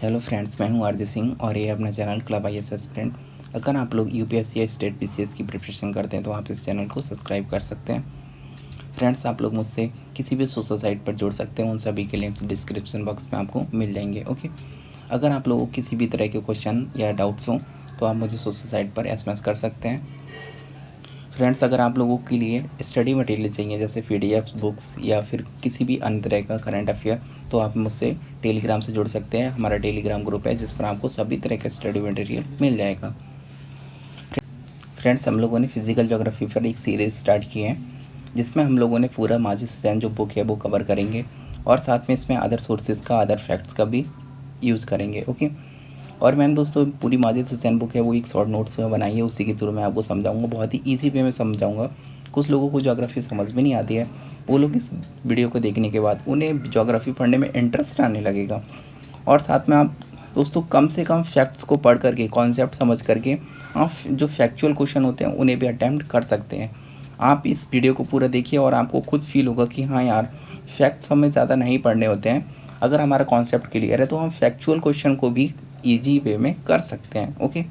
Hello friends, मैं हूं RJ Singh और ये अपना चैनल क्लब आईएएस एस्पिरेंट। अगर आप लोग यूपीएससी या स्टेट पीसीएस की प्रिपरेशन करते हैं तो आप इस चैनल को सब्सक्राइब कर सकते हैं। फ्रेंड्स, आप लोग मुझसे किसी भी सोशल साइट पर जुड़ सकते हैं, उन सभी के लिंक्स डिस्क्रिप्शन बॉक्स में आपको मिल जाएंगे। ओके, अगर आप लोगों को किसी भी तरह के क्वेश्चन या डाउट्स हों तो आप मुझे सोशल साइट पर एसएमएस कर सकते हैं। फ्रेंड्स, अगर आप लोगों के लिए स्टडी मटेरियल चाहिए जैसे पीडीएफ बुक्स या फिर किसी भी अन्य तरह का करंट अफेयर, तो आप मुझसे टेलीग्राम से जुड़ सकते हैं। हमारा टेलीग्राम ग्रुप है जिस पर आपको सभी तरह का स्टडी मटेरियल मिल जाएगा। फ्रेंड्स, हम लोगों ने फिजिकल ज्योग्राफी पर एक सीरीज़ स्टार्ट की है जिसमें हम लोगों ने पूरा माजिद हुसैन जो बुक है वो कवर करेंगे और साथ में इसमें अदर सोर्सेज का, अदर फैक्ट्स का भी यूज़ करेंगे। ओके, और मैंने दोस्तों पूरी माजिद हुसैन बुक है वो एक शॉर्ट नोट्स में बनाई है, उसी के थ्रू मैं आपको समझाऊंगा, बहुत ही ईजी वे में समझाऊंगा। कुछ लोगों को ज्योग्राफी समझ में नहीं आती है, वो लोग इस वीडियो को देखने के बाद उन्हें ज्योग्राफी पढ़ने में इंटरेस्ट आने लगेगा। और साथ में आप दोस्तों कम से कम फैक्ट्स को पढ़ करके, कॉन्सेप्ट समझ करके आप जो फैक्चुअल क्वेश्चन होते हैं उन्हें भी अटैम्प्ट कर सकते हैं। आप इस वीडियो को पूरा देखिए और आपको खुद फील होगा कि हाँ यार, फैक्ट्स हमें ज़्यादा नहीं पढ़ने होते हैं। अगर हमारा कॉन्सेप्ट क्लियर है तो हम फैक्चुअल क्वेश्चन को भी ईजी वे में कर सकते हैं। ओके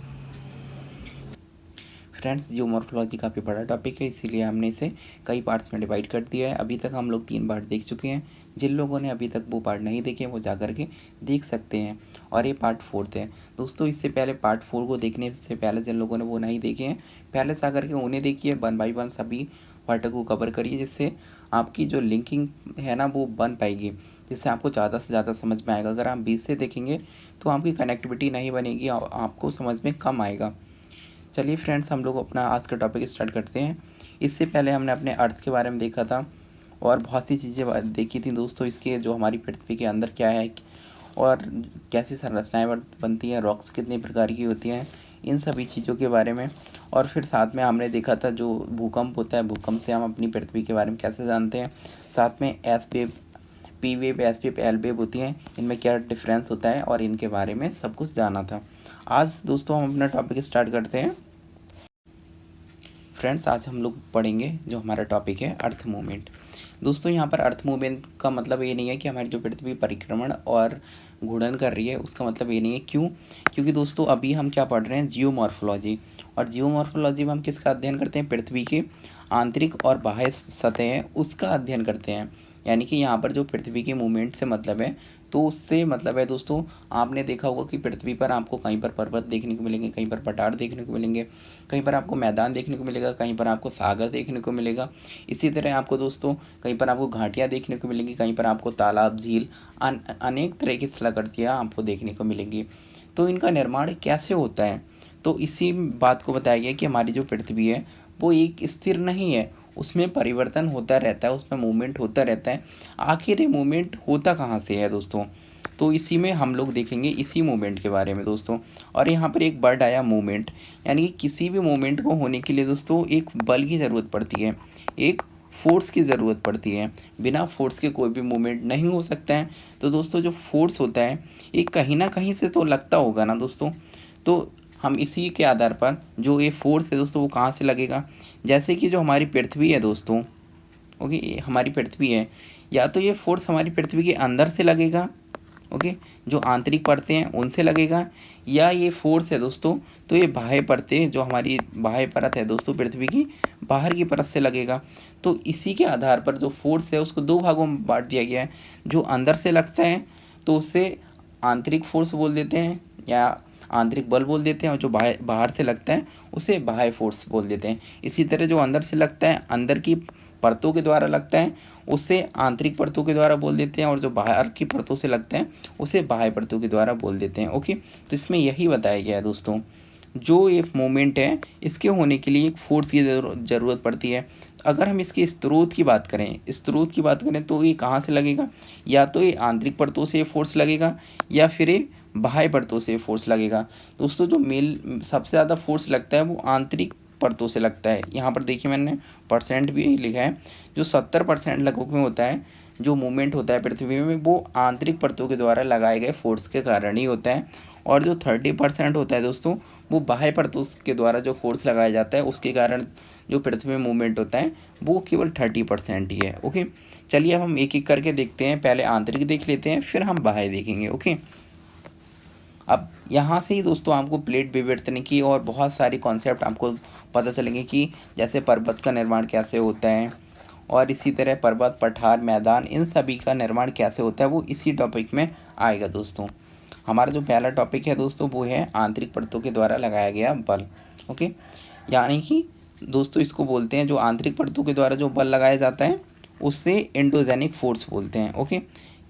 फ्रेंड्स, जियोमॉर्फोलॉजी काफ़ी बड़ा टॉपिक है, इसीलिए हमने इसे कई पार्ट्स में डिवाइड कर दिया है। अभी तक हम लोग 3 पार्ट देख चुके हैं। जिन लोगों ने अभी तक वो पार्ट नहीं देखे वो जा कर के देख सकते हैं, और ये पार्ट 4 है दोस्तों। इससे पहले पार्ट 4 को देखने से पहले जिन लोगों ने वो नहीं देखे हैं, पहले से आकर के उन्हें देखिए, 1 बाई 1 सभी पार्ट को कवर करिए, जिससे आपकी जो लिंकिंग है ना वो बन पाएगी, जिससे आपको ज़्यादा से ज़्यादा समझ में आएगा। अगर आप बीच से देखेंगे तो आपकी कनेक्टिविटी नहीं बनेगी और आपको समझ में कम आएगा। चलिए फ्रेंड्स, हम लोग अपना आज का टॉपिक स्टार्ट करते हैं। इससे पहले हमने अपने अर्थ के बारे में देखा था और बहुत सी चीज़ें देखी थी दोस्तों, इसके जो हमारी पृथ्वी के अंदर क्या है और कैसी संरचनाएं बनती हैं, रॉक्स कितने प्रकार की होती हैं, इन सभी चीज़ों के बारे में। और फिर साथ में हमने देखा था जो भूकंप होता है, भूकंप से हम अपनी पृथ्वी के बारे में कैसे जानते हैं। साथ में S wave, P wave, S wave, L wave होती हैं, इनमें क्या डिफरेंस होता है और इनके बारे में सब कुछ जाना था। आज दोस्तों हम अपना टॉपिक स्टार्ट करते हैं। फ्रेंड्स, आज हम लोग पढ़ेंगे जो हमारा टॉपिक है अर्थ मूवमेंट। दोस्तों, यहाँ पर अर्थ मूवमेंट का मतलब ये नहीं है कि हमारी जो पृथ्वी परिक्रमण और घूर्णन कर रही है, उसका मतलब ये नहीं है। क्यों? क्योंकि दोस्तों अभी हम क्या पढ़ रहे हैं, जियोमॉर्फोलॉजी। और जियोमॉर्फोलॉजी में हम किसका अध्ययन करते हैं? पृथ्वी की आंतरिक और बाह्य सतह है उसका अध्ययन करते हैं। यानी कि यहाँ पर जो पृथ्वी के मूवमेंट से मतलब है, तो उससे मतलब है दोस्तों, आपने देखा होगा कि पृथ्वी पर आपको कहीं पर पर्वत देखने को मिलेंगे, कहीं पर पठार देखने को मिलेंगे, कहीं पर आपको मैदान देखने को मिलेगा, कहीं पर आपको सागर देखने को मिलेगा। इसी तरह आपको दोस्तों कहीं पर आपको घाटियाँ देखने को मिलेंगी, कहीं पर आपको तालाब, झील, अनेक तरह की स्थलाकृतियाँ आपको देखने को मिलेंगी। तो इनका निर्माण कैसे होता है? तो इसी बात को बताया गया कि हमारी जो पृथ्वी है वो एक स्थिर नहीं है, उसमें परिवर्तन होता रहता है, उसमें मूवमेंट होता रहता है। आखिर ये मूवमेंट होता कहाँ से है दोस्तों? तो इसी में हम लोग देखेंगे, इसी मूवमेंट के बारे में दोस्तों। और यहाँ पर एक वर्ड आया मूवमेंट, यानी कि किसी भी मूवमेंट को होने के लिए दोस्तों एक बल की ज़रूरत पड़ती है, एक फोर्स की ज़रूरत पड़ती है। बिना फोर्स के कोई भी मूवमेंट नहीं हो सकता है। तो दोस्तों जो फोर्स होता है ये कहीं ना कहीं से तो लगता होगा ना दोस्तों। तो हम इसी के आधार पर जो ये फोर्स है दोस्तों वो कहाँ से लगेगा, जैसे कि जो हमारी पृथ्वी है दोस्तों, ओके, ये हमारी पृथ्वी है, या तो ये फोर्स हमारी पृथ्वी के अंदर से लगेगा, ओके, जो आंतरिक परतें हैं उनसे लगेगा, या ये फोर्स है दोस्तों तो ये बाह्य परतें, जो हमारी बाह्य परत है दोस्तों पृथ्वी की, बाहर की परत से लगेगा। तो इसी के आधार पर जो फोर्स है उसको 2 भागों में बांट दिया गया है। जो अंदर से लगता है तो उसे आंतरिक फोर्स बोल देते हैं या आंतरिक बल बोल देते हैं, और जो बाहर बाहर से लगता है उसे बाह्य फोर्स बोल देते हैं। इसी तरह जो अंदर से लगता है, अंदर की परतों के द्वारा लगता है, उसे आंतरिक परतों के द्वारा बोल देते हैं, और जो बाहर की परतों से लगता है उसे बाह्य परतों के द्वारा बोल देते हैं। ओके, तो इसमें यही बताया गया है दोस्तों, जो ये मूवमेंट है इसके होने के लिए एक फोर्स की ज़रूरत पड़ती है। अगर हम इसके स्रोत की बात करें तो ये कहाँ से लगेगा, या तो ये आंतरिक परतों से फोर्स लगेगा या फिर ये बाह्य परतों से फोर्स लगेगा। दोस्तों जो सबसे ज़्यादा फोर्स लगता है वो आंतरिक परतों से लगता है। यहाँ पर देखिए मैंने परसेंट भी लिखा है, जो 70% लगभग में होता है जो मूवमेंट होता है पृथ्वी में, वो आंतरिक परतों के द्वारा लगाए गए फोर्स के कारण ही होता है। और जो 30% होता है दोस्तों, वो बाह्य परतों के द्वारा जो फोर्स लगाया जाता है उसके कारण जो पृथ्वी में मूवमेंट होता है वो केवल 30% ही है। ओके, चलिए अब हम एक एक करके देखते हैं। पहले आंतरिक देख लेते हैं, फिर हम बाह्य देखेंगे। ओके, अब यहाँ से ही दोस्तों आपको प्लेट विवर्तन की और बहुत सारी कॉन्सेप्ट आपको पता चलेंगे कि जैसे पर्वत का निर्माण कैसे होता है, और इसी तरह पर्वत, पठार, मैदान, इन सभी का निर्माण कैसे होता है, वो इसी टॉपिक में आएगा दोस्तों। हमारा जो पहला टॉपिक है दोस्तों वो है आंतरिक परतों के द्वारा लगाया गया बल। ओके, यानी कि दोस्तों इसको बोलते हैं, जो आंतरिक परतों के द्वारा जो बल लगाया जाता है उससे एंडोजेनिक फोर्स बोलते हैं। ओके,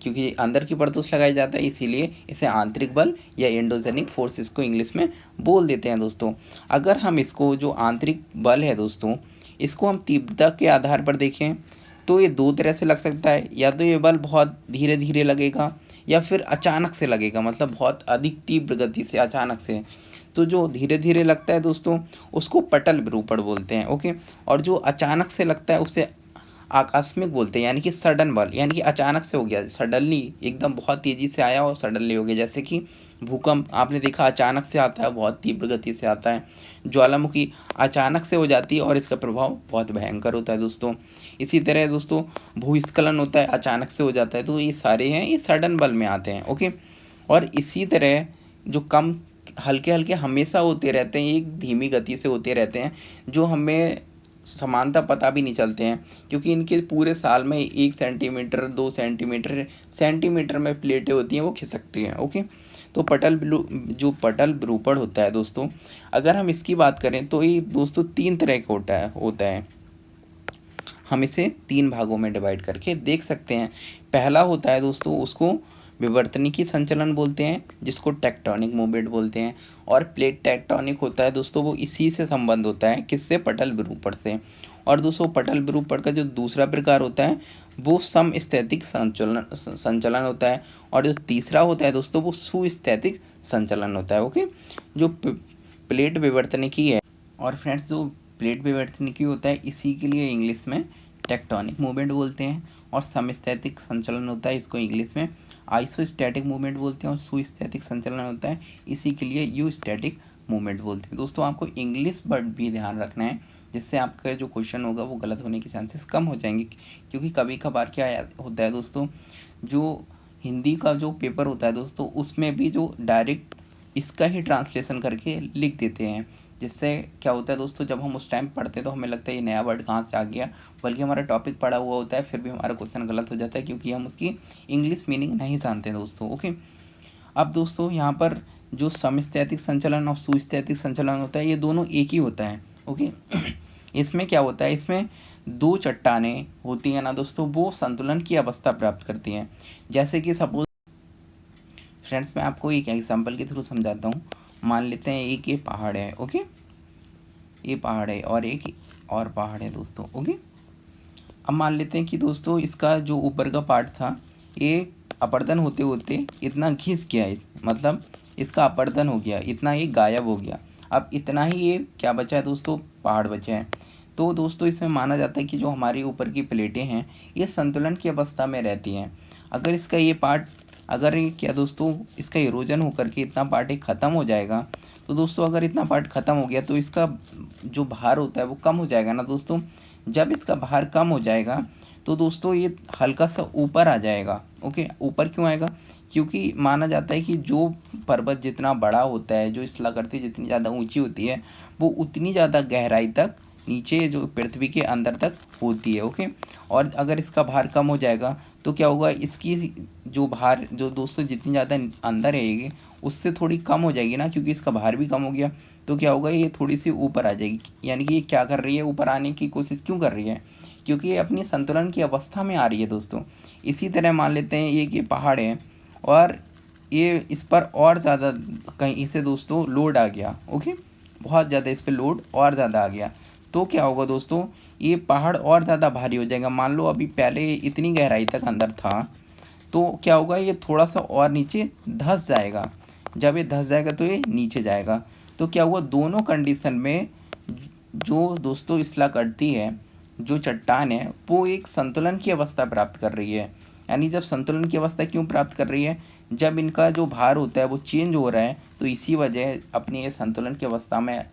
क्योंकि अंदर की परतों से लगाया जाता है इसीलिए इसे आंतरिक बल या एंडोजेनिक फोर्स इसको इंग्लिश में बोल देते हैं दोस्तों। अगर हम इसको जो आंतरिक बल है दोस्तों, इसको हम तीव्रता के आधार पर देखें तो ये दो तरह से लग सकता है। या तो ये बल बहुत धीरे धीरे लगेगा या फिर अचानक से लगेगा, मतलब बहुत अधिक तीव्र गति से अचानक से। तो जो धीरे धीरे लगता है दोस्तों उसको पटल विरूपण बोलते हैं। ओके, और जो अचानक से लगता है उसे आकस्मिक बोलते हैं, यानी कि सडन बल, यानी कि अचानक से हो गया, सडनली एकदम बहुत तेज़ी से आया और सडनली हो गया। जैसे कि भूकंप आपने देखा अचानक से आता है, बहुत तीव्र गति से आता है। ज्वालामुखी अचानक से हो जाती है और इसका प्रभाव बहुत भयंकर होता है दोस्तों। इसी तरह दोस्तों भूस्खलन होता है, अचानक से हो जाता है। तो ये सारे हैं, ये सडन बल में आते हैं। ओके, और इसी तरह जो कम हल्के हल्के हमेशा होते रहते हैं, एक धीमी गति से होते रहते हैं, जो हमें समानता पता भी नहीं चलते हैं, क्योंकि इनके पूरे साल में 1 सेंटीमीटर 2 सेंटीमीटर सेंटीमीटर में प्लेटें होती हैं वो खिसकती हैं। ओके, तो जो पटल विरूपण होता है दोस्तों, अगर हम इसकी बात करें तो ये दोस्तों 3 तरह का होता है। हम इसे 3 भागों में डिवाइड करके देख सकते हैं। पहला होता है दोस्तों, उसको विवर्तनिकी संचलन बोलते हैं, जिसको टेक्टोनिक मूवमेंट बोलते हैं। और प्लेट टेक्टोनिक होता है दोस्तों, वो इसी से संबंध होता है, किससे? पटल विरूपण से। और दोस्तों पटल विरूपण का जो दूसरा प्रकार होता है वो समस्थैतिक संचलन होता है। और जो तीसरा होता है दोस्तों वो सुस्थैतिक संचलन होता है। ओके, जो प्लेट विवर्तनिकी है, और फ्रेंड्स जो प्लेट विवर्तनिकी होता है इसी के लिए इंग्लिश में टेक्टोनिक मूवमेंट बोलते हैं। और समस्थैतिक संचलन होता है, इसको इंग्लिश में आइसोस्टैटिक मूवमेंट बोलते हैं। और सुस्थैतिक संचलन होता है, इसी के लिए यूस्टैटिक मूवमेंट बोलते हैं। दोस्तों आपको इंग्लिश वर्ड भी ध्यान रखना है, जिससे आपका जो क्वेश्चन होगा वो गलत होने के चांसेस कम हो जाएंगे। क्योंकि कभी कभार क्या होता है दोस्तों, जो हिंदी का जो पेपर होता है दोस्तों उसमें भी जो डायरेक्ट इसका ही ट्रांसलेशन करके लिख देते हैं, जिससे क्या होता है दोस्तों, जब हम उस टाइम पढ़ते हैं तो हमें लगता है ये नया वर्ड कहाँ से आ गया, बल्कि हमारा टॉपिक पढ़ा हुआ होता है फिर भी हमारा क्वेश्चन गलत हो जाता है, क्योंकि हम उसकी इंग्लिश मीनिंग नहीं जानते हैं दोस्तों। ओके, अब दोस्तों यहाँ पर जो समस्थैतिक संचलन और सुस्थैतिक संचलन होता है ये दोनों एक ही होता है। ओके, इसमें क्या होता है, इसमें 2 चट्टानें होती हैं ना दोस्तों, वो संतुलन की अवस्था प्राप्त करती हैं। जैसे कि सपोज फ्रेंड्स मैं आपको एक एग्जांपल के थ्रू समझाता हूँ। मान लेते हैं एक ये पहाड़ है। ओके, ये पहाड़ है और एक और पहाड़ है दोस्तों। ओके, अब मान लेते हैं कि दोस्तों इसका जो ऊपर का पार्ट था ये अपर्दन होते होते इतना घिस गया, मतलब इसका अपर्दन हो गया, इतना ये गायब हो गया। अब इतना ही ये क्या बचा है दोस्तों, पहाड़ बचा है। तो दोस्तों इसमें माना जाता है कि जो हमारे ऊपर की प्लेटें हैं ये संतुलन की अवस्था में रहती हैं। अगर इसका ये पार्ट, अगर ये क्या दोस्तों इसका इरोजन होकर के इतना पार्ट एक ख़त्म हो जाएगा, तो दोस्तों अगर इतना पार्ट ख़त्म हो गया तो इसका जो भार होता है वो कम हो जाएगा ना दोस्तों। जब इसका भार कम हो जाएगा तो दोस्तों ये हल्का सा ऊपर आ जाएगा। ओके, ऊपर क्यों आएगा, क्योंकि माना जाता है कि जो पर्वत जितना बड़ा होता है, जो शिलाकृति जितनी ज़्यादा ऊंची होती है वो उतनी ज़्यादा गहराई तक नीचे जो पृथ्वी के अंदर तक होती है। ओके, और अगर इसका भार कम हो जाएगा तो क्या होगा, इसकी जो भार जो दोस्तों जितनी ज़्यादा अंदर रहेगी उससे थोड़ी कम हो जाएगी ना, क्योंकि इसका भार भी कम हो गया। तो क्या होगा, ये थोड़ी सी ऊपर आ जाएगी। यानी कि ये क्या कर रही है, ऊपर आने की कोशिश क्यों कर रही है, क्योंकि ये अपनी संतुलन की अवस्था में आ रही है दोस्तों। इसी तरह मान लेते हैं ये कि पहाड़ है और ये इस पर और ज़्यादा कहीं से दोस्तों लोड आ गया। ओके, बहुत ज़्यादा इस पर लोड और ज़्यादा आ गया, तो क्या होगा दोस्तों, ये पहाड़ और ज़्यादा भारी हो जाएगा। मान लो अभी पहले इतनी गहराई तक अंदर था, तो क्या होगा, ये थोड़ा सा और नीचे धंस जाएगा। जब ये धंस जाएगा तो ये नीचे जाएगा। तो क्या हुआ, दोनों कंडीशन में जो दोस्तों इसला करती है, जो चट्टान है वो एक संतुलन की अवस्था प्राप्त कर रही है। यानी जब संतुलन की अवस्था क्यों प्राप्त कर रही है, जब इनका जो भार होता है वो चेंज हो रहा है, तो इसी वजह अपनी ये संतुलन की अवस्था में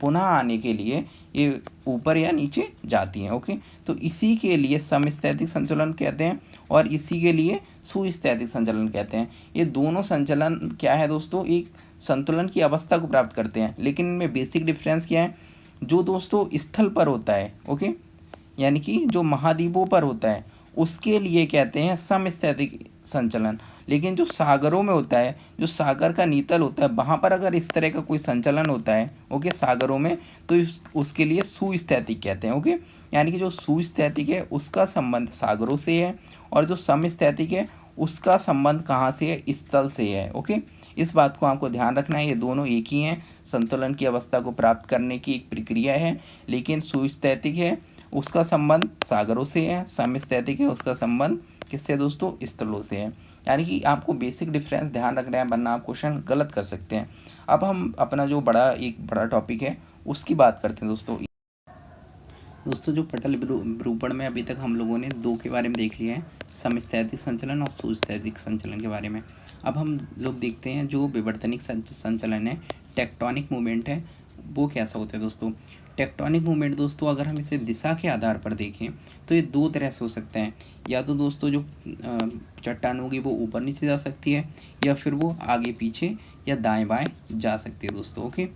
पुनः आने के लिए ये ऊपर या नीचे जाती हैं। ओके, तो इसी के लिए समस्थैतिक संतुलन कहते हैं और इसी के लिए सुस्थैतिक संचलन कहते हैं। ये दोनों संचलन क्या है दोस्तों, एक संतुलन की अवस्था को प्राप्त करते हैं, लेकिन इनमें बेसिक डिफरेंस क्या है, जो दोस्तों स्थल पर होता है, ओके, यानी कि जो महाद्वीपों पर होता है उसके लिए कहते हैं समस्थैतिक संचलन, लेकिन जो सागरों में होता है, जो सागर का नीतल होता है, वहाँ पर अगर इस तरह का कोई संचलन होता है, ओके, सागरों में, तो उसके लिए सुस्थैतिक कहते हैं, ओके। यानी कि जो सुस्थैतिक है उसका संबंध सागरों से है, और जो समस्थैतिक है उसका संबंध कहाँ से है, स्थल से है, ओके। इस बात को आपको ध्यान रखना है, ये दोनों एक ही हैं, संतुलन की अवस्था को प्राप्त करने की एक प्रक्रिया है, लेकिन सुस्थैतिक है उसका संबंध सागरों से है, समस्थैतिक है उसका संबंध किससे दोस्तों, स्थलों से है। यानी कि आपको बेसिक डिफरेंस ध्यान रखना है, वरना आप क्वेश्चन गलत कर सकते हैं। अब हम अपना जो बड़ा टॉपिक है उसकी बात करते हैं दोस्तों जो पटल विरूपण में अभी तक हम लोगों ने दो के बारे में देख लिया है, समस्थैतिक संचलन और सुस्थैतिक संचलन के बारे में। अब हम लोग देखते हैं जो विवर्तनिक संचलन है, टेक्टोनिक मूवमेंट है, वो कैसा होता है दोस्तों। टेक्टोनिक मूवमेंट दोस्तों अगर हम इसे दिशा के आधार पर देखें तो ये दो तरह से हो सकते हैं, या तो दोस्तों जो चट्टान होगी वो ऊपर नीचे जा सकती है, या फिर वो आगे पीछे या दाएं बाएं जा सकती है दोस्तों, ओके।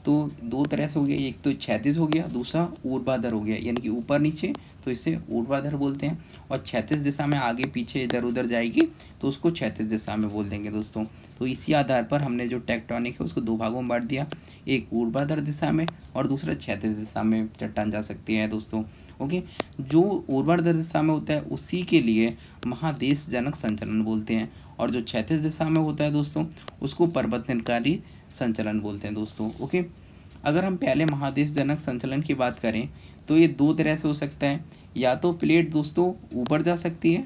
तो दो तरह से हो गया, एक तो क्षैतिज हो गया, दूसरा ऊर्ध्वाधर हो गया, यानी कि ऊपर नीचे, तो इसे ऊर्ध्वाधर बोलते हैं। और क्षैतिज दिशा में आगे पीछे इधर उधर जाएगी तो उसको क्षैतिज दिशा में बोल देंगे दोस्तों। तो इसी आधार पर हमने जो टेक्टोनिक है उसको दो भागों में बांट दिया, एक ऊर्ध्वाधर दिशा में और दूसरा क्षैतिज दिशा में चट्टान जा सकती है दोस्तों, ओके। जो ऊर्ध्वाधर दिशा में होता है उसी के लिए महादेश जनक संचलन बोलते हैं, और जो क्षैतिज दिशा में होता है दोस्तों उसको पर्वतनकारी संचलन बोलते हैं दोस्तों, ओके। अगर हम पहले महादेश जनक संचलन की बात करें तो ये दो तरह से हो सकता है, या तो प्लेट दोस्तों ऊपर जा सकती है,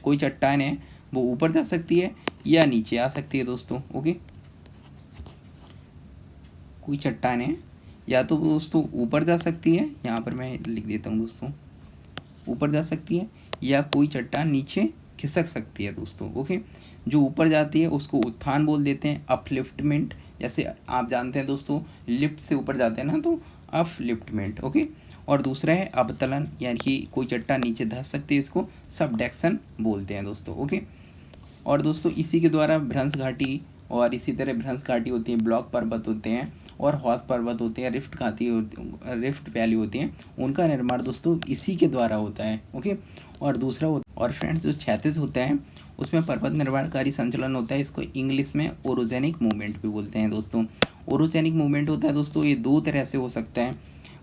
कोई चट्टान है वो ऊपर जा सकती है या नीचे आ सकती है दोस्तों, ओके। कोई चट्टान है या तो दोस्तों ऊपर जा सकती है, यहाँ पर मैं लिख देता हूँ दोस्तों, ऊपर जा सकती है, या कोई चट्टान नीचे खिसक सकती है दोस्तों, ओके। जो ऊपर जाती है उसको उत्थान बोल देते हैं, अपलिफ्टमेंट, जैसे आप जानते हैं दोस्तों लिफ्ट से ऊपर जाते हैं ना तो अपलिफ्टमेंट, ओके। और दूसरा है अवतलन, यानी कि कोई चट्टान नीचे धंस सकती है, इसको सबडक्शन बोलते हैं दोस्तों, ओके। और दोस्तों इसी के द्वारा भ्रंश घाटी, और इसी तरह भ्रंश घाटी होती है, ब्लॉक पर्वत होते हैं और हौस पर्वत होते हैं, रिफ्ट घाटी रिफ्ट वैली होती हैं, उनका निर्माण दोस्तों इसी के द्वारा होता है, ओके। और दूसरा और फ्रेंड्स जो क्षैतिज होता है उसमें पर्वत निर्माणकारी संचलन होता है, इसको इंग्लिश में ओरोजेनिक मूवमेंट भी बोलते हैं दोस्तों। ओरोजेनिक मूवमेंट होता है दोस्तों, ये दो तरह से हो सकता है।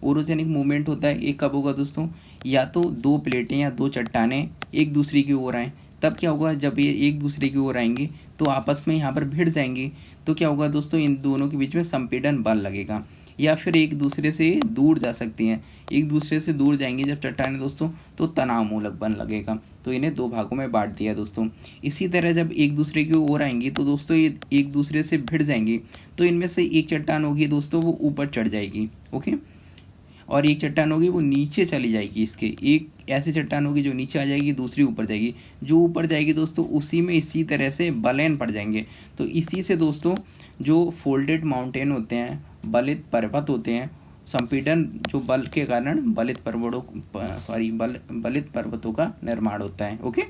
ओरोजेनिक मूवमेंट होता है, एक कब होगा दोस्तों, या तो दो प्लेटें या दो चट्टानें एक दूसरे की ओर आएँ, तब क्या होगा, जब ये एक दूसरे की ओर आएंगे तो आपस में यहाँ पर भिड़ जाएंगे, तो क्या होगा दोस्तों, इन दोनों के बीच में संपीड़न बल लगेगा। या फिर एक दूसरे से दूर जा सकती हैं, एक दूसरे से दूर जाएंगी जब चट्टानें दोस्तों तो तनाव मूलक बल लगेगा, तो इन्हें दो भागों में बांट दिया दोस्तों। इसी तरह जब एक दूसरे की ओर आएंगी तो दोस्तों ये एक दूसरे से भिड़ जाएंगी, तो इनमें से एक चट्टान होगी दोस्तों वो ऊपर चढ़ जाएगी, ओके, और एक चट्टान होगी वो नीचे चली जाएगी, इसके एक ऐसी चट्टान होगी जो नीचे आ जाएगी, दूसरी ऊपर जाएगी, जो ऊपर जाएगी दोस्तों उसी में इसी तरह से बलैन पड़ जाएंगे। तो इसी से दोस्तों जो फोल्डेड माउंटेन होते हैं, बलित पर्वत होते हैं, संपीड़न जो बल के कारण बलित पर्वतों का निर्माण होता है, ओके।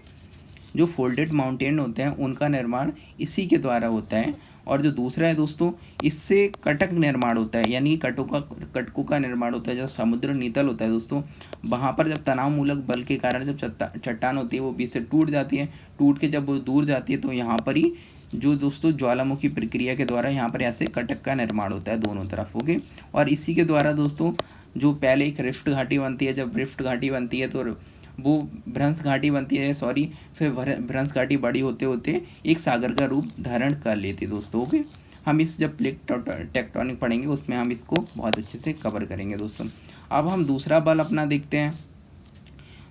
जो फोल्डेड माउंटेन होते हैं उनका निर्माण इसी के द्वारा होता है। और जो दूसरा है दोस्तों, इससे कटक निर्माण होता है, यानी कटकों का निर्माण होता है। जब समुद्र नीतल होता है दोस्तों, वहाँ पर जब तनाव मूलक बल के कारण जब चट्टान होती है वो बीच से टूट जाती है, टूट के जब वो दूर जाती है तो यहाँ पर ही जो दोस्तों ज्वालामुखी प्रक्रिया के द्वारा यहाँ पर ऐसे कटक का निर्माण होता है दोनों तरफ, ओके। और इसी के द्वारा दोस्तों जो पहले एक रिफ्ट घाटी बनती है, जब रिफ्ट घाटी बनती है तो वो भ्रंश घाटी बनती है, फिर भ्रंश घाटी बड़ी होते होते एक सागर का रूप धारण कर लेती है दोस्तों, ओके। हम इस जब प्लेट टेक्टोनिक पढ़ेंगे उसमें हम इसको बहुत अच्छे से कवर करेंगे दोस्तों। अब हम दूसरा बल अपना देखते हैं।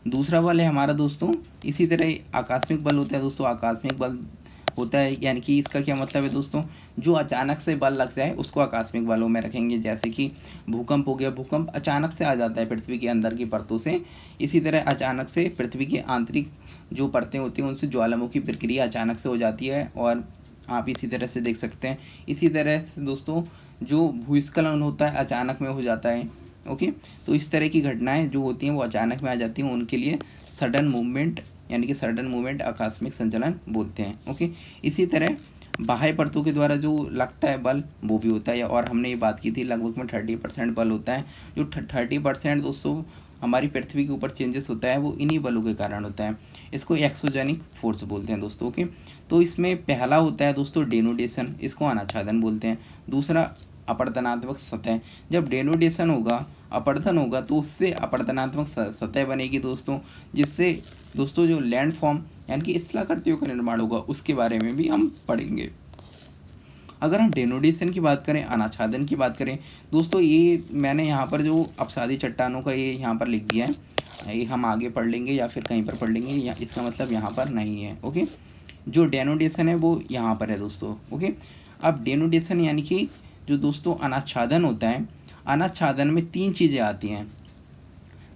दूसरा बल है हमारा दोस्तों, इसी तरह आकस्मिक बल होता है दोस्तों। आकस्मिक बल होता है, यानी कि इसका क्या मतलब है दोस्तों, जो अचानक से बल लग जाए उसको आकस्मिक बलों में रखेंगे। जैसे कि भूकंप हो गया, भूकंप अचानक से आ जाता है पृथ्वी के अंदर की परतों से, इसी तरह अचानक से पृथ्वी के आंतरिक जो परतें होती हैं उनसे ज्वालामुखी प्रक्रिया अचानक से हो जाती है, और आप इसी तरह से देख सकते हैं। इसी तरह से दोस्तों जो भूस्खलन होता है अचानक में हो जाता है, ओके। तो इस तरह की घटनाएं जो होती हैं वो अचानक में आ जाती हैं, उनके लिए सडन मूवमेंट यानी कि सडन मूवमेंट आकस्मिक संचलन बोलते हैं। ओके, इसी तरह बाह्य परतों के द्वारा जो लगता है बल वो भी होता है, और हमने ये बात की थी लगभग में 30% बल होता है। जो 30% दोस्तों हमारी पृथ्वी के ऊपर चेंजेस होता है वो इन्हीं बलों के कारण होता है। इसको एक्सोजेनिक फोर्स बोलते हैं दोस्तों। ओके, तो इसमें पहला होता है दोस्तों डेनुडेशन, इसको अनाच्छादन बोलते हैं। दूसरा अपवर्तनात्मक सतह, जब डेनुडेशन होगा, अपवर्तन होगा, तो उससे अपवर्तनात्मक सतह बनेगी दोस्तों, जिससे दोस्तों जो लैंड फॉर्म यानी कि स्थलाकृतियों का निर्माण होगा उसके बारे में भी हम पढ़ेंगे। अगर हम डेनुडेशन की बात करें, अनाच्छादन की बात करें दोस्तों, ये मैंने यहाँ पर जो अपसादी चट्टानों का ये यहाँ पर लिख दिया है, ये हम आगे पढ़ लेंगे या फिर कहीं पर पढ़ लेंगे, या इसका मतलब यहाँ पर नहीं है। ओके, जो डेनुडेशन है वो यहाँ पर है दोस्तों। ओके, अब डेनुडेशन यानी कि जो दोस्तों अनाच्छादन होता है, अनाच्छादन में 3 चीज़ें आती हैं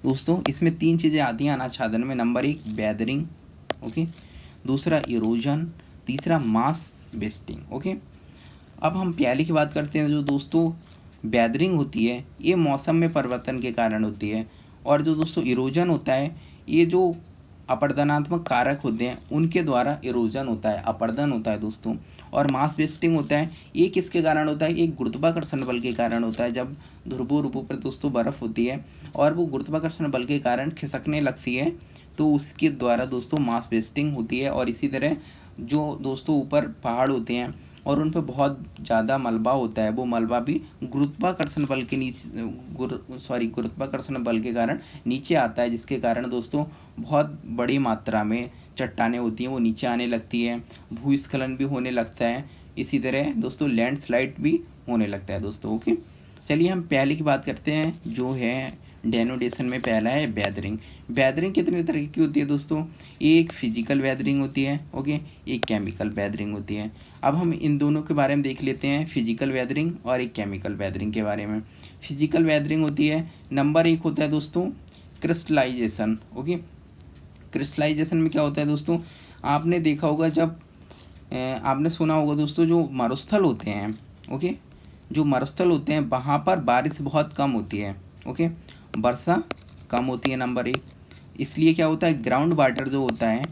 दोस्तों, इसमें 3 चीज़ें आती हैं अनाच्छादन में। नंबर 1 वेदरिंग, ओके, दूसरा इरोजन, तीसरा मास वेस्टिंग। ओके, अब हम पहले की बात करते हैं। जो दोस्तों वेदरिंग होती है ये मौसम में परिवर्तन के कारण होती है, और जो दोस्तों इरोजन होता है ये जो अपवर्तनात्मक कारक होते हैं उनके द्वारा इरोजन होता है, अपवर्तन होता है दोस्तों। और मास वेस्टिंग होता है, ये किसके कारण होता है, एक गुरुत्वाकर्षण बल के कारण होता है। जब ध्रुवों रूपों पर दोस्तों बर्फ़ होती है और वो गुरुत्वाकर्षण बल के कारण खिसकने लगती है, तो उसके द्वारा दोस्तों मास वेस्टिंग होती है। और इसी तरह जो दोस्तों ऊपर पहाड़ होते हैं और उन पर बहुत ज़्यादा मलबा होता है, वो मलबा भी गुरुत्वाकर्षण बल के गुरुत्वाकर्षण बल के कारण नीचे आता है, जिसके कारण दोस्तों बहुत बड़ी मात्रा में चट्टानें होती हैं वो नीचे आने लगती है, भूस्खलन भी होने लगता है, इसी तरह दोस्तों लैंडस्लाइड भी होने लगता है दोस्तों। ओके, चलिए हम पहले की बात करते हैं जो है डेनुडेशन में पहला है वेदरिंग। वेदरिंग कितने तरह की होती है दोस्तों, एक फिजिकल वेदरिंग होती है, ओके, एक केमिकल वेदरिंग होती है। अब हम इन दोनों के बारे में देख लेते हैं, फिजिकल वेदरिंग और एक केमिकल वेदरिंग के बारे में। फिजिकल वेदरिंग होती है, नंबर 1 होता है दोस्तों क्रिस्टलाइजेशन। ओके, क्रिस्टलाइजेशन में क्या होता है दोस्तों, आपने देखा होगा जब आपने सुना होगा दोस्तों जो मरुस्थल होते हैं, ओके, जो मरुस्थल होते हैं वहाँ पर बारिश बहुत कम होती है। ओके, वर्षा कम होती है नंबर 1, इसलिए क्या होता है ग्राउंड वाटर जो होता है,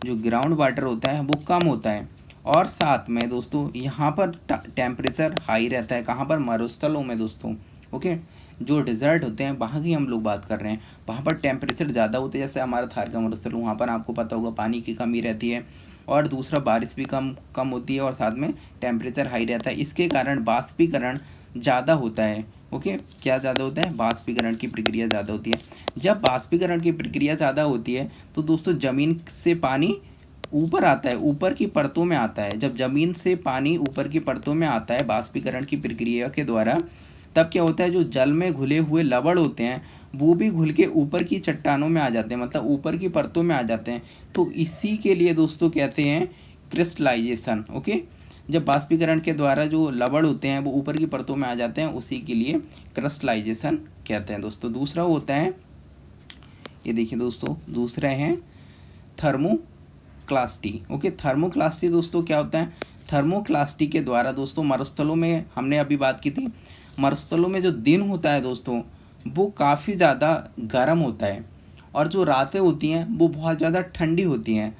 जो ग्राउंड वाटर होता है वो कम होता है। और साथ में दोस्तों यहाँ पर टेम्परेचर हाई रहता है, कहाँ पर, मरुस्थलों में दोस्तों। ओके, जो डिज़र्ट होते हैं वहाँ की हम लोग बात कर रहे हैं, वहाँ पर टेम्परेचर ज़्यादा होते हैं, जैसे हमारा थार का मरुस्थल, वहाँ पर आपको पता होगा पानी की कमी रहती है, और दूसरा बारिश भी कम होती है, और साथ में टेम्परेचर हाई रहता है। इसके कारण बाष्पीकरण ज़्यादा होता है। ओके, क्या ज़्यादा होता है, बाष्पीकरण की प्रक्रिया ज़्यादा होती है। जब बाष्पीकरण की प्रक्रिया ज़्यादा होती है तो दोस्तों ज़मीन से पानी ऊपर आता है, ऊपर की परतों में आता है। जब ज़मीन से पानी ऊपर की परतों में आता है बाष्पीकरण की प्रक्रिया के द्वारा, तब क्या होता है जो जल में घुले हुए लवण होते हैं वो भी घुल के ऊपर की चट्टानों में आ जाते हैं, मतलब ऊपर की परतों में आ जाते हैं। तो इसी के लिए दोस्तों कहते हैं क्रिस्टलाइजेशन। ओके, जब बाष्पीकरण के द्वारा जो लवण होते हैं वो ऊपर की परतों में आ जाते हैं, उसी के लिए क्रिस्टलाइजेशन कहते हैं दोस्तों। दूसरा होता है, ये देखिए दोस्तों, दूसरा है थर्मोक्लास्टी। ओके, थर्मोक्लास्टी दोस्तों क्या होता है, थर्मोक्लास्टी के द्वारा दोस्तों मरुस्थलों में हमने अभी बात की थी, मरुस्थलों में जो दिन होता है दोस्तों वो काफ़ी ज़्यादा गर्म होता है, और जो रातें होती हैं वो बहुत ज़्यादा ठंडी होती हैं।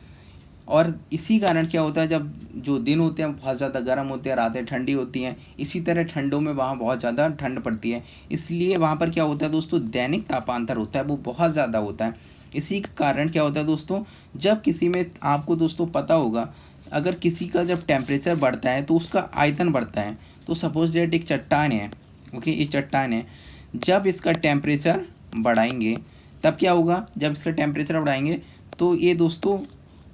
और इसी कारण क्या होता है, जब जो दिन होते हैं बहुत ज़्यादा गर्म होते हैं, रातें ठंडी होती हैं, इसी तरह ठंडों में वहाँ बहुत ज़्यादा ठंड पड़ती है, इसलिए वहाँ पर क्या होता है दोस्तों दैनिक तापांतर होता है वो बहुत ज़्यादा होता है। इसी के कारण क्या होता है दोस्तों, जब किसी में, आपको दोस्तों पता होगा, अगर किसी का जब टेम्परेचर बढ़ता है तो उसका आयतन बढ़ता है। तो सपोज डेट एक चट्टान है, ओके, ये चट्टान है, जब इसका टेम्परेचर बढ़ाएंगे तब क्या होगा, जब इसका टेम्परेचर बढ़ाएंगे तो ये दोस्तों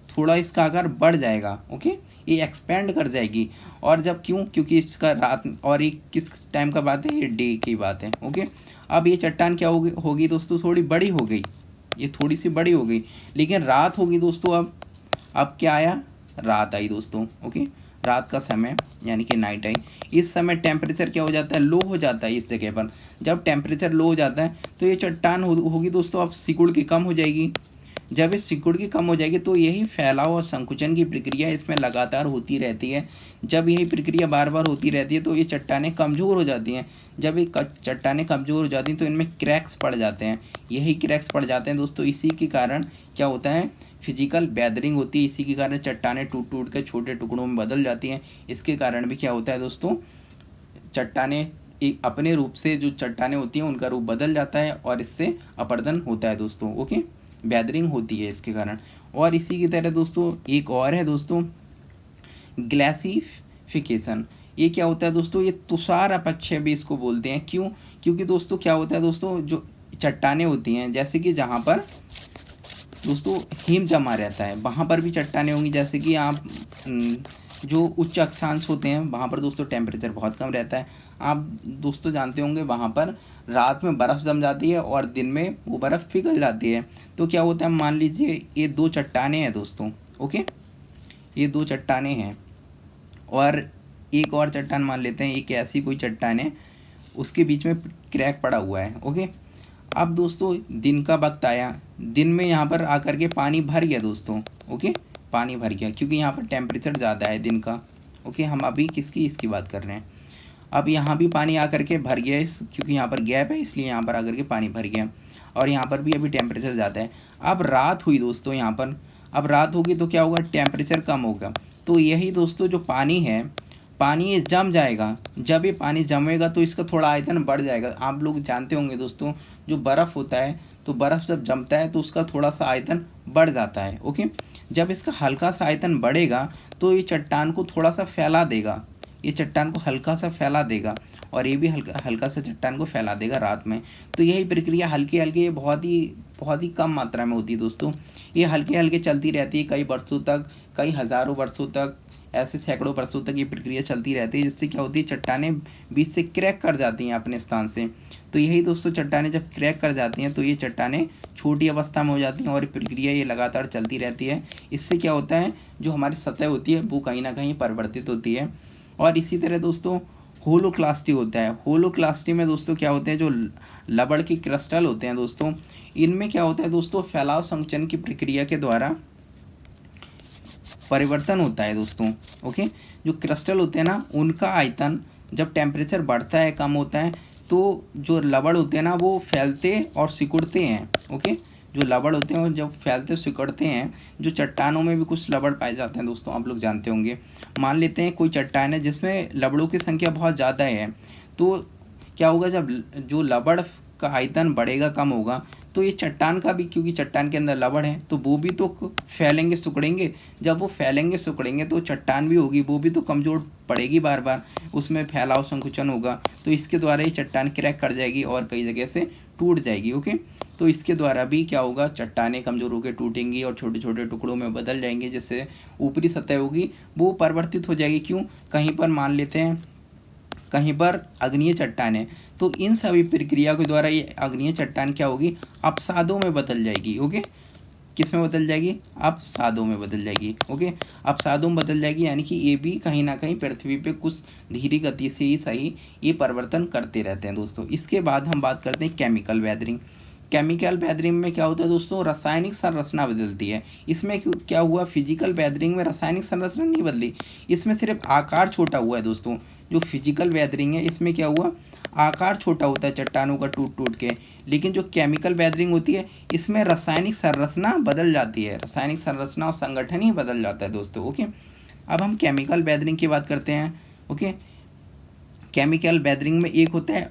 थोड़ा इसका आकार बढ़ जाएगा। ओके, ये एक्सपेंड कर जाएगी। और जब क्योंकि इसका रात, और ये किस टाइम का बात है, ये डे की बात है। ओके, अब ये चट्टान क्या होगी दोस्तों, थोड़ी बड़ी हो गई, ये थोड़ी सी बड़ी हो गई, लेकिन रात होगी दोस्तों। अब क्या आया, रात आई दोस्तों। ओके, रात का समय यानी कि नाइट आई। इस समय टेम्परेचर क्या हो जाता है, लो हो जाता है इस जगह पर। जब टेम्परेचर लो हो जाता है तो ये चट्टान होगी दोस्तों अब सिकुड़ के कम हो जाएगी। जब ये सिकुड़ की कम हो जाएगी तो यही फैलाव और संकुचन की प्रक्रिया इसमें लगातार होती रहती है। जब यही प्रक्रिया बार बार होती रहती है तो ये चट्टानें कमज़ोर हो जाती हैं। जब ये चट्टानें कमज़ोर हो जाती हैं तो इनमें क्रैक्स पड़ जाते हैं। यही क्रैक्स पड़ जाते हैं दोस्तों, इसी के कारण क्या होता है, फिजिकल वेदरिंग होती है, इसी के कारण चट्टानें टूट टूट के छोटे टुकड़ों में बदल जाती हैं। इसके कारण भी क्या होता है दोस्तों, चट्टानें एक अपने रूप से जो चट्टानें होती हैं उनका रूप बदल जाता है और इससे अपरदन होता है दोस्तों। ओके, वेदरिंग होती है इसके कारण। और इसी की तरह दोस्तों एक और है दोस्तों, ग्लेसिफिकेशन। ये क्या होता है दोस्तों, ये तुषार अपक्षय भी इसको बोलते हैं। क्यों? क्योंकि दोस्तों क्या होता है दोस्तों, जो चट्टानें होती हैं, जैसे कि जहाँ पर दोस्तों हिम जमा रहता है वहाँ पर भी चट्टानें होंगी। जैसे कि आप जो उच्च अक्षांश होते हैं वहाँ पर दोस्तों टेम्परेचर बहुत कम रहता है। आप दोस्तों जानते होंगे वहाँ पर रात में बर्फ़ जम जाती है और दिन में वो बर्फ़ पिघल जाती है। तो क्या होता है, मान लीजिए ये दो चट्टानें हैं दोस्तों। ओके, ये दो चट्टानें हैं और एक और चट्टान मान लेते हैं, एक ऐसी कोई चट्टान है, उसके बीच में क्रैक पड़ा हुआ है। ओके, अब दोस्तों दिन का वक्त आया, दिन में यहाँ पर आकर के पानी भर गया दोस्तों। ओके, पानी भर गया क्योंकि यहाँ पर टेम्परेचर ज़्यादा है दिन का। ओके, हम अभी इसकी बात कर रहे हैं। अब यहाँ भी पानी आकर के भर गया क्योंकि यहाँ पर गैप है, इसलिए यहाँ पर आकर के पानी भर गया और यहाँ पर भी अभी टेम्परेचर ज़्यादा है। अब रात हुई दोस्तों यहाँ पर, अब रात होगी तो क्या होगा, टेम्परेचर कम होगा। तो यही दोस्तों जो पानी है, पानी ये जम जाएगा। जब ये पानी जमेगा तो इसका थोड़ा आयतन बढ़ जाएगा। आप लोग जानते होंगे दोस्तों, जो बर्फ़ होता है तो बर्फ़ जब जमता है तो उसका थोड़ा सा आयतन बढ़ जाता है। ओके, जब इसका हल्का सा आयतन बढ़ेगा तो ये चट्टान को थोड़ा सा फैला देगा, ये चट्टान को हल्का सा फैला देगा और ये भी हल्का सा चट्टान को फैला देगा रात में। तो यही प्रक्रिया हल्के हल्के बहुत ही कम मात्रा में होती है दोस्तों। ये हल्के हल्के चलती रहती है कई वर्षों तक, कई हज़ारों वर्षों तक, ऐसे सैकड़ों वर्षों तक ये प्रक्रिया चलती रहती है, जिससे क्या होती है, चट्टानें बीच से क्रैक कर जाती हैं अपने स्थान से। तो यही दोस्तों चट्टानें जब क्रैक कर जाती हैं तो ये चट्टानें छोटी अवस्था में हो जाती हैं और ये प्रक्रिया ये लगातार चलती रहती है। इससे क्या होता है, जो हमारी सतह होती है वो कहीं ना कहीं परिवर्तित होती है। और इसी तरह दोस्तों होलोक्लास्टी होता है। होलोक्लास्टी में दोस्तों क्या होते हैं, जो लवण के क्रिस्टल होते हैं दोस्तों, इनमें क्या होता है दोस्तों, फैलाव संकुचन की प्रक्रिया के द्वारा परिवर्तन होता है दोस्तों। ओके, जो क्रिस्टल होते हैं ना, उनका आयतन जब टेम्परेचर बढ़ता है, कम होता है, तो जो लवण होते हैं ना वो फैलते और सिकुड़ते हैं। ओके, जो लवण होते हैं जब फैलते सिकुड़ते हैं, जो चट्टानों में भी कुछ लवण पाए जाते हैं दोस्तों, आप लोग जानते होंगे। मान लेते हैं कोई चट्टान है जिसमें लवणों की संख्या बहुत ज़्यादा है, तो क्या होगा, जब जो लवण का आयतन बढ़ेगा, कम होगा, तो ये चट्टान का भी, क्योंकि चट्टान के अंदर लवण है तो वो भी तो फैलेंगे सिकुड़ेंगे। जब वो फैलेंगे सिकुड़ेंगे तो चट्टान भी होगी, वो भी तो कमज़ोर पड़ेगी, बार बार उसमें फैलाव संकुचन होगा, तो इसके द्वारा ये चट्टान क्रैक कर जाएगी और कई जगह से टूट जाएगी। ओके, तो इसके द्वारा भी क्या होगा, चट्टानें कमज़ोर होकर टूटेंगी और छोटे छोटे टुकड़ों में बदल जाएंगे, जिससे ऊपरी सतह होगी वो परिवर्तित हो जाएगी। क्यों? कहीं पर मान लेते हैं कहीं पर अग्नीय चट्टान है, तो इन सभी प्रक्रिया के द्वारा ये अग्नीय चट्टान क्या होगी, अपसादों में बदल जाएगी। ओके, किस में बदल जाएगी, अपसादों में बदल जाएगी। ओके, अपसादों में बदल जाएगी, यानी कि ये भी कहीं ना कहीं पृथ्वी पे कुछ धीरे गति से ही सही ये परिवर्तन करते रहते हैं दोस्तों। इसके बाद हम बात करते हैं केमिकल वेदरिंग। केमिकल वेदरिंग में क्या होता है दोस्तों, रासायनिक संरचना बदलती है। इसमें क्या हुआ, फिजिकल वेदरिंग में रासायनिक संरचना नहीं बदली, इसमें सिर्फ आकार छोटा हुआ है दोस्तों। जो फिजिकल वेदरिंग है इसमें क्या हुआ, आकार छोटा होता है चट्टानों का टूट टूट के, लेकिन जो केमिकल वेदरिंग होती है इसमें रासायनिक संरचना बदल जाती है, रासायनिक संरचना और संगठन ही बदल जाता है दोस्तों। ओके, अब हम केमिकल वेदरिंग की बात करते हैं। ओके, केमिकल वेदरिंग में एक होता है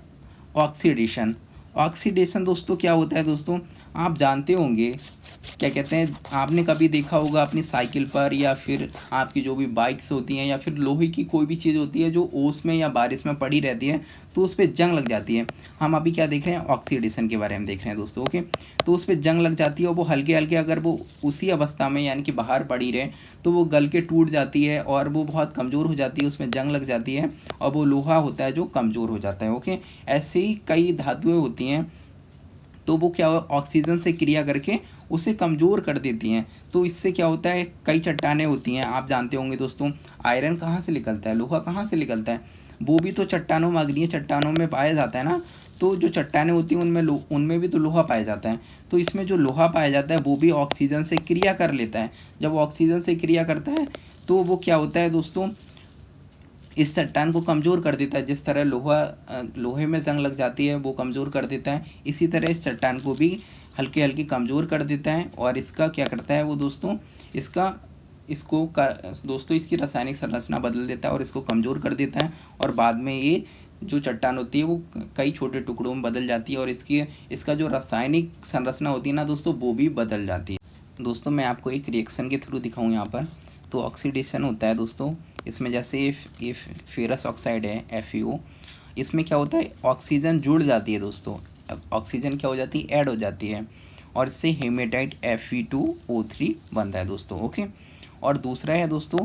ऑक्सीडेशन। ऑक्सीडेशन दोस्तों क्या होता है दोस्तों, आप जानते होंगे, क्या कहते हैं, आपने कभी देखा होगा अपनी साइकिल पर या फिर आपकी जो भी बाइक्स होती हैं या फिर लोहे की कोई भी चीज़ होती है जो ओस में या बारिश में पड़ी रहती है तो उस पर जंग लग जाती है। हम अभी क्या देख रहे हैं, ऑक्सीडेशन के बारे में देख रहे हैं दोस्तों। ओके, तो उस पर जंग लग जाती है और वो हल्के हल्के, अगर वो उसी अवस्था में यानी कि बाहर पड़ी रहे तो वो गल के टूट जाती है और वो बहुत कमज़ोर हो जाती है, उसमें जंग लग जाती है और वो लोहा होता है जो कमज़ोर हो जाता है। ओके, ऐसे ही कई धातुएँ होती हैं, तो वो क्या ऑक्सीजन से क्रिया करके उसे कमज़ोर कर देती हैं। तो इससे क्या होता है, कई चट्टानें होती हैं, आप जानते होंगे दोस्तों, आयरन कहाँ से निकलता है, लोहा कहाँ से निकलता है, वो भी तो चट्टानों में, अग्नीय चट्टानों में पाया जाता है ना। तो जो चट्टानें होती हैं उनमें भी तो लोहा पाया जाता है। तो इसमें जो लोहा पाया जाता है वो भी ऑक्सीजन से क्रिया कर लेता है। जब ऑक्सीजन से क्रिया करता है तो वो क्या होता है दोस्तों, इस चट्टान को कमज़ोर कर देता है। जिस तरह लोहे में जंग लग जाती है वो कमज़ोर कर देता है, इसी तरह इस चट्टान को भी हल्के हल्के कमज़ोर कर देता है। और इसका क्या करता है वो दोस्तों, दोस्तों इसकी रासायनिक संरचना बदल देता है और इसको कमज़ोर कर देता है। और बाद में ये जो चट्टान होती है वो कई छोटे टुकड़ों में बदल जाती है और इसका जो रासायनिक संरचना होती है ना दोस्तों, वो भी बदल जाती है। दोस्तों मैं आपको एक रिएक्शन के थ्रू दिखाऊं यहाँ पर, तो ऑक्सीडेशन होता है दोस्तों इसमें। जैसे ये फेरस ऑक्साइड है FeO, इसमें क्या होता है, ऑक्सीजन जुड़ जाती है दोस्तों, ऑक्सीजन क्या हो जाती है, ऐड हो जाती है, और इससे हेमेटाइट Fe2O3 बनता है दोस्तों। ओके। और दूसरा है दोस्तों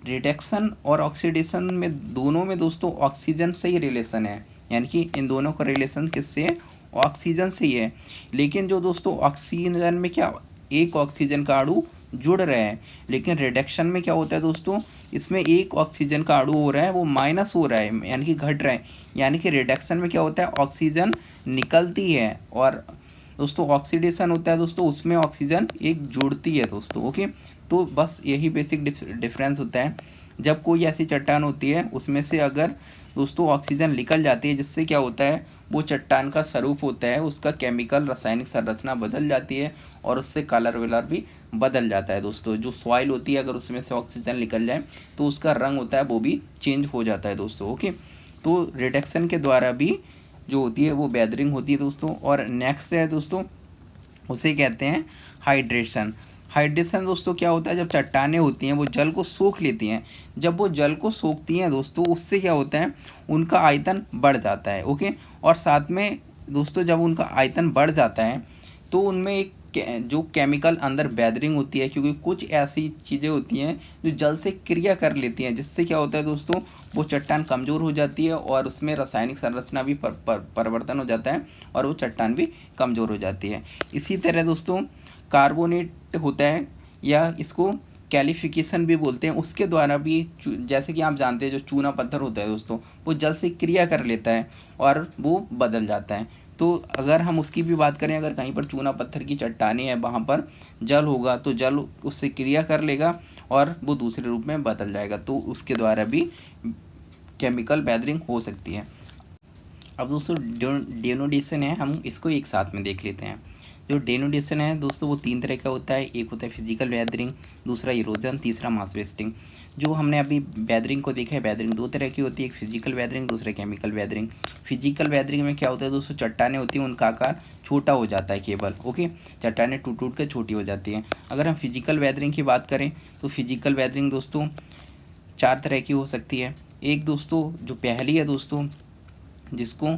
रिडक्शन और ऑक्सीडेशन में, दोनों में दोस्तों ऑक्सीजन से ही रिलेशन है, यानी कि इन दोनों का रिलेशन किससे है, ऑक्सीजन से ही है। लेकिन जो दोस्तों ऑक्सीजन में क्या, एक ऑक्सीजन का अणु जुड़ रहा है, लेकिन रिडक्शन में क्या होता है दोस्तों, इसमें एक ऑक्सीजन का अणु हो रहा है वो माइनस हो रहा है, यानी कि घट रहा है। यानी कि रिडक्शन में क्या होता है, ऑक्सीजन निकलती है, और दोस्तों ऑक्सीडेशन होता है दोस्तों, उसमें ऑक्सीजन एक जुड़ती है दोस्तों। ओके। तो बस यही बेसिक डिफरेंस होता है। जब कोई ऐसी चट्टान होती है उसमें से अगर दोस्तों ऑक्सीजन निकल जाती है, जिससे क्या होता है, वो चट्टान का स्वरूप होता है, उसका केमिकल रासायनिक संरचना बदल जाती है और उससे कलर वलर भी बदल जाता है दोस्तों। जो सॉइल होती है अगर उसमें से ऑक्सीजन निकल जाए तो उसका रंग होता है वो भी चेंज हो जाता है दोस्तों। ओके। तो रिडक्शन के द्वारा भी जो होती है वो वेदरिंग होती है दोस्तों। और नेक्स्ट है दोस्तों, उसे कहते हैं हाइड्रेशन। हाइड्रेशन दोस्तों क्या होता है, जब चट्टानें होती हैं वो जल को सोख लेती हैं, जब वो जल को सोखती हैं दोस्तों, उससे क्या होता है, उनका आयतन बढ़ जाता है। ओके। और साथ में दोस्तों जब उनका आयतन बढ़ जाता है तो उनमें एक जो केमिकल अंदर वेदरिंग होती है, क्योंकि कुछ ऐसी चीज़ें होती हैं जो जल से क्रिया कर लेती हैं, जिससे क्या होता है दोस्तों, वो चट्टान कमज़ोर हो जाती है और उसमें रासायनिक संरचना भी परिवर्तन हो जाता है और वो चट्टान भी कमज़ोर हो जाती है। इसी तरह दोस्तों कार्बोनेट होता है, या इसको कैलिफिकेशन भी बोलते हैं, उसके द्वारा भी जैसे कि आप जानते हैं जो चूना पत्थर होता है दोस्तों, वो जल से क्रिया कर लेता है और वो बदल जाता है। तो अगर हम उसकी भी बात करें, अगर कहीं पर चूना पत्थर की चट्टानें हैं, वहाँ पर जल होगा तो जल उससे क्रिया कर लेगा और वो दूसरे रूप में बदल जाएगा, तो उसके द्वारा भी केमिकल वेदरिंग हो सकती है। अब दोस्तों डेनोडेशन है, हम इसको एक साथ में देख लेते हैं। जो डेनोडेशन है दोस्तों वो 3 तरह का होता है, एक होता है फिजिकल वेदरिंग, दूसरा इरोजन, तीसरा मास वेस्टिंग। जो हमने अभी वेदरिंग को देखा है, वेदरिंग 2 तरह की होती है, एक फिजिकल वेदरिंग, दूसरा केमिकल वेदरिंग। फिजिकल वेदरिंग में क्या होता है दोस्तों, चट्टानें होती हैं उनका आकार छोटा हो जाता है केवल। ओके। चट्टानें टूट टूट कर छोटी हो जाती हैं। अगर हम फिजिकल वेदरिंग की बात करें तो फिजिकल वेदरिंग दोस्तों 4 तरह की हो सकती है। एक दोस्तों जो पहली है दोस्तों, जिसको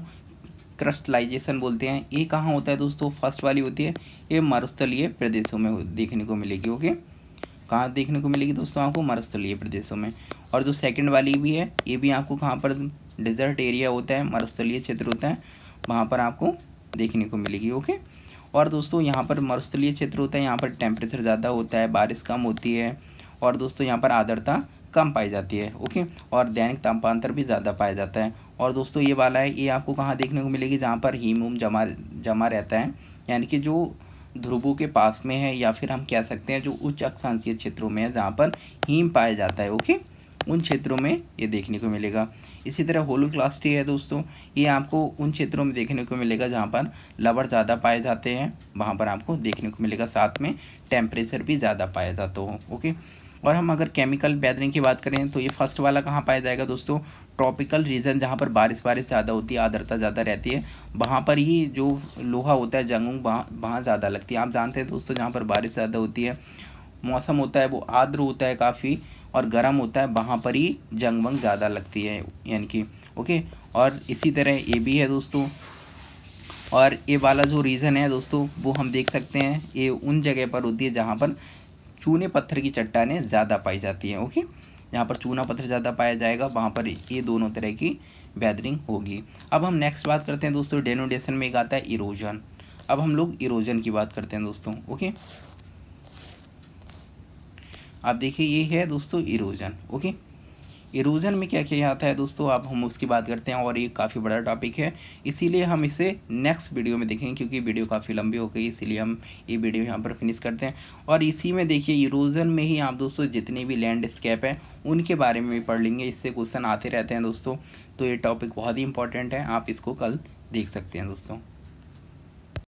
क्रिस्टलाइजेशन बोलते हैं, ये कहाँ होता है दोस्तों, फर्स्ट वाली होती है, ये मरुस्थलीय प्रदेशों में देखने को मिलेगी। ओके। कहाँ देखने को मिलेगी दोस्तों, आपको मरुस्थलीय प्रदेशों में। और जो सेकंड वाली भी है, ये भी आपको कहाँ पर, डेजर्ट एरिया होता है, मरुस्थलीय क्षेत्र होता है, वहाँ पर आपको देखने को मिलेगी। ओके। और दोस्तों यहाँ पर मरुस्थलीय क्षेत्र होता है, यहाँ पर टेम्परेचर ज़्यादा होता है, बारिश कम होती है, और दोस्तों यहाँ पर आर्द्रता कम पाई जाती है। ओके। और दैनिक तापांतर भी ज़्यादा पाया जाता है। और दोस्तों ये वाला है, ये आपको कहाँ देखने को मिलेगी, जहाँ पर हिम जमा रहता है, यानी कि जो ध्रुवों के पास में है, या फिर हम कह सकते हैं जो उच्च अक्षांशीय क्षेत्रों में है जहाँ पर हिम पाया जाता है। ओके। उन क्षेत्रों में ये देखने को मिलेगा। इसी तरह होलोक्लास्टी है दोस्तों, ये आपको उन क्षेत्रों में देखने को मिलेगा जहाँ पर लवण ज़्यादा पाए जाते हैं, वहाँ पर आपको देखने को मिलेगा, साथ में टेम्परेचर भी ज़्यादा पाया जाता हो। ओके। और हम अगर केमिकल वेदरिंग की बात करें तो ये फर्स्ट वाला कहाँ पाया जाएगा दोस्तों, ट्रॉपिकल रीजन, जहाँ पर बारिश ज़्यादा होती है, आर्द्रता ज़्यादा रहती है, वहाँ पर ही जो लोहा होता है, जंग वहाँ ज़्यादा लगती है। आप जानते हैं दोस्तों जहाँ पर बारिश ज़्यादा होती है, मौसम होता है वो आर्द्र होता है काफ़ी और गर्म होता है, वहाँ पर ही जंग वंग ज़्यादा लगती है, यानी कि। ओके। और इसी तरह ये भी है दोस्तों। और ये वाला जो रीज़न है दोस्तों वो हम देख सकते हैं, ये उन जगह पर होती है जहाँ पर चूने पत्थर की चट्टानें ज़्यादा पाई जाती हैं। ओके। जहाँ पर चूना पत्थर ज़्यादा पाया जाएगा वहाँ पर ये दोनों तरह की वेदरिंग होगी। अब हम नेक्स्ट बात करते हैं दोस्तों, डेनोडेशन में एक आता है इरोजन। अब हम लोग इरोजन की बात करते हैं दोस्तों। ओके। आप देखिए ये है दोस्तों इरोजन। ओके। इरोजन में क्या क्या आता है दोस्तों, अब हम उसकी बात करते हैं, और ये काफ़ी बड़ा टॉपिक है, इसीलिए हम इसे नेक्स्ट वीडियो में देखेंगे, क्योंकि वीडियो काफ़ी लंबी हो गई, इसीलिए हम ये वीडियो यहाँ पर फिनिश करते हैं। और इसी में देखिए इरोजन में ही आप दोस्तों जितने भी लैंडस्केप हैं उनके बारे में भी पढ़ लेंगे, इससे क्वेश्चन आते रहते हैं दोस्तों, तो ये टॉपिक बहुत ही इंपॉर्टेंट है, आप इसको कल देख सकते हैं दोस्तों।